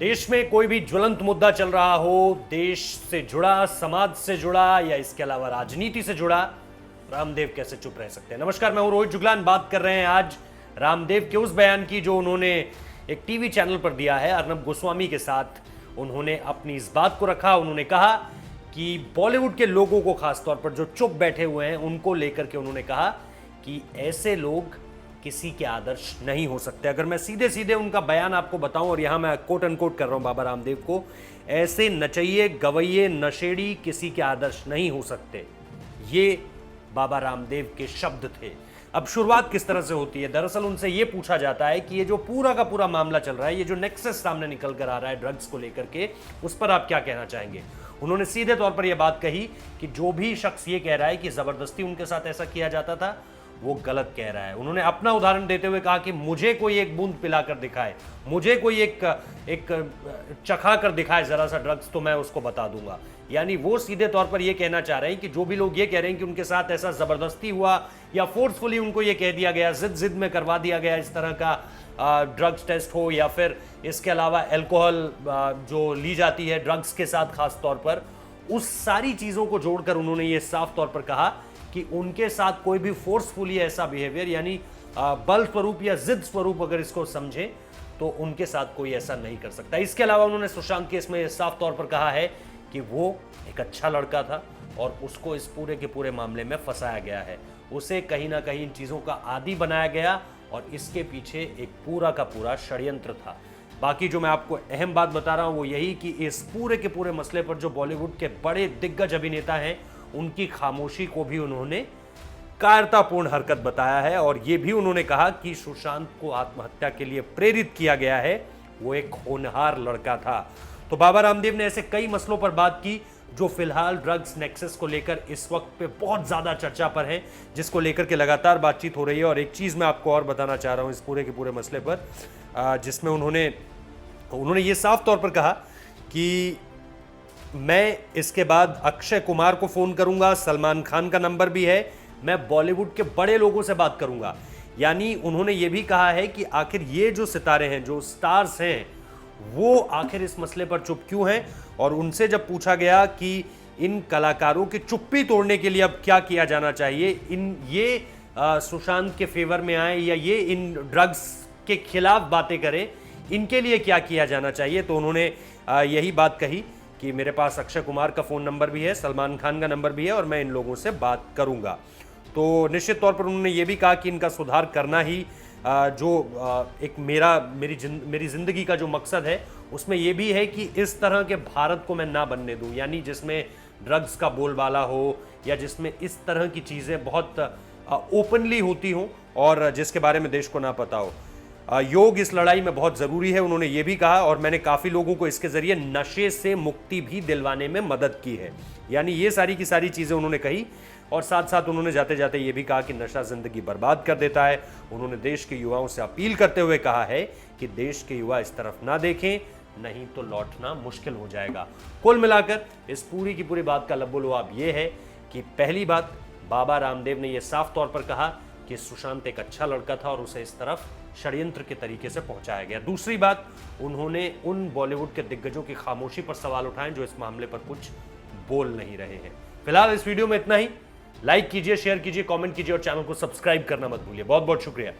देश में कोई भी ज्वलंत मुद्दा चल रहा हो, देश से जुड़ा, समाज से जुड़ा या इसके अलावा राजनीति से जुड़ा, रामदेव कैसे चुप रह सकते हैं। नमस्कार, मैं हूं रोहित जुगलान। बात कर रहे हैं आज रामदेव के उस बयान की जो उन्होंने एक टीवी चैनल पर दिया है अर्नब गोस्वामी के साथ। उन्होंने अपनी इस बात को रखा। उन्होंने कहा कि बॉलीवुड के लोगों को, खासतौर पर जो चुप बैठे हुए हैं, उनको लेकर के उन्होंने कहा कि ऐसे लोग किसी के आदर्श नहीं हो सकते। अगर मैं सीधे सीधे उनका बयान आपको बताऊं, और यहां मैं कोट अनकोट कर रहा हूं बाबा रामदेव को, ऐसे नचइये, गवैये, नशेड़ी किसी के आदर्श नहीं हो सकते। ये बाबा रामदेव के शब्द थे। अब शुरुआत किस तरह से होती है? दरअसल उनसे यह पूछा जाता है कि ये जो पूरा का पूरा मामला चल रहा है, ये जो नेक्सस सामने निकल कर आ रहा है ड्रग्स को लेकर के, उस पर आप क्या कहना चाहेंगे? उन्होंने सीधे तौर पर यह बात कही कि जो भी शख्स ये कह रहा है कि जबरदस्ती उनके साथ ऐसा किया जाता था, वो गलत कह रहा है। उन्होंने अपना उदाहरण देते हुए कहा कि मुझे कोई एक बूंद पिलाकर दिखाए, मुझे कोई एक चखा कर दिखाए जरा सा ड्रग्स, तो मैं उसको बता दूंगा। यानी वो सीधे तौर पर ये कहना चाह रहे हैं कि जो भी लोग ये कह रहे हैं कि उनके साथ ऐसा जबरदस्ती हुआ या फोर्सफुली उनको ये कह दिया गया, जिद में करवा दिया गया इस तरह का ड्रग्स टेस्ट हो, या फिर इसके अलावा अल्कोहल जो ली जाती है ड्रग्स के साथ खास तौर पर, उस सारी चीजों को जोड़कर उन्होंने ये साफ तौर पर कहा कि उनके साथ कोई भी फोर्सफुली ऐसा बिहेवियर, यानी बल स्वरूप या जिद स्वरूप अगर इसको समझे, तो उनके साथ कोई ऐसा नहीं कर सकता। इसके अलावा उन्होंने सुशांत केस में साफ तौर पर कहा है कि वो एक अच्छा लड़का था और उसको इस पूरे के पूरे मामले में फंसाया गया है। उसे कहीं ना कहीं इन चीज़ों का आदी बनाया गया और इसके पीछे एक पूरा का पूरा षड्यंत्र था। बाकी जो मैं आपको अहम बात बता रहा हूं वो यही कि इस पूरे के पूरे मसले पर जो बॉलीवुड के बड़े दिग्गज अभिनेता हैं, उनकी खामोशी को भी उन्होंने कायरतापूर्ण हरकत बताया है। और यह भी उन्होंने कहा कि सुशांत को आत्महत्या के लिए प्रेरित किया गया है, वो एक होनहार लड़का था। तो बाबा रामदेव ने ऐसे कई मसलों पर बात की जो फिलहाल ड्रग्स नेक्सस को लेकर इस वक्त पे बहुत ज्यादा चर्चा पर है, जिसको लेकर के लगातार बातचीत हो रही है। और एक चीज मैं आपको और बताना चाह रहा हूं इस पूरे के पूरे मसले पर, जिसमें उन्होंने ये साफ तौर पर कहा कि मैं इसके बाद अक्षय कुमार को फोन करूंगा, सलमान खान का नंबर भी है, मैं बॉलीवुड के बड़े लोगों से बात करूंगा। यानी उन्होंने ये भी कहा है कि आखिर ये जो सितारे हैं, जो स्टार्स हैं, वो आखिर इस मसले पर चुप क्यों हैं। और उनसे जब पूछा गया कि इन कलाकारों की चुप्पी तोड़ने के लिए अब क्या किया जाना चाहिए, ये सुशांत के फेवर में आए या ये इन ड्रग्स के खिलाफ बातें करें, इनके लिए क्या किया जाना चाहिए, तो उन्होंने यही बात कही कि मेरे पास अक्षय कुमार का फ़ोन नंबर भी है, सलमान खान का नंबर भी है और मैं इन लोगों से बात करूंगा। तो निश्चित तौर पर उन्होंने ये भी कहा कि इनका सुधार करना ही एक मेरी ज़िंदगी का जो मकसद है, उसमें यह भी है कि इस तरह के भारत को मैं ना बनने दूं, यानी जिसमें ड्रग्स का बोलबाला हो या जिसमें इस तरह की चीज़ें बहुत ओपनली होती हों और जिसके बारे में देश को ना पता हो। योग इस लड़ाई में बहुत ज़रूरी है, उन्होंने ये भी कहा। और मैंने काफ़ी लोगों को इसके ज़रिए नशे से मुक्ति भी दिलवाने में मदद की है। यानी ये सारी की सारी चीज़ें उन्होंने कही। और साथ साथ उन्होंने जाते जाते ये भी कहा कि नशा ज़िंदगी बर्बाद कर देता है। उन्होंने देश के युवाओं से अपील करते हुए कहा है कि देश के युवा इस तरफ ना देखें, नहीं तो लौटना मुश्किल हो जाएगा। कुल मिलाकर इस पूरी की पूरी बात का लबो-लुआब ये है कि पहली बात, बाबा रामदेव ने यह साफ तौर पर कहा कि सुशांत एक अच्छा लड़का था और उसे इस तरफ षड्यंत्र के तरीके से पहुंचाया गया। दूसरी बात, उन्होंने उन बॉलीवुड के दिग्गजों की खामोशी पर सवाल उठाए जो इस मामले पर कुछ बोल नहीं रहे हैं। फिलहाल इस वीडियो में इतना ही। लाइक कीजिए, शेयर कीजिए, कमेंट कीजिए और चैनल को सब्सक्राइब करना मत भूलिए। बहुत बहुत शुक्रिया।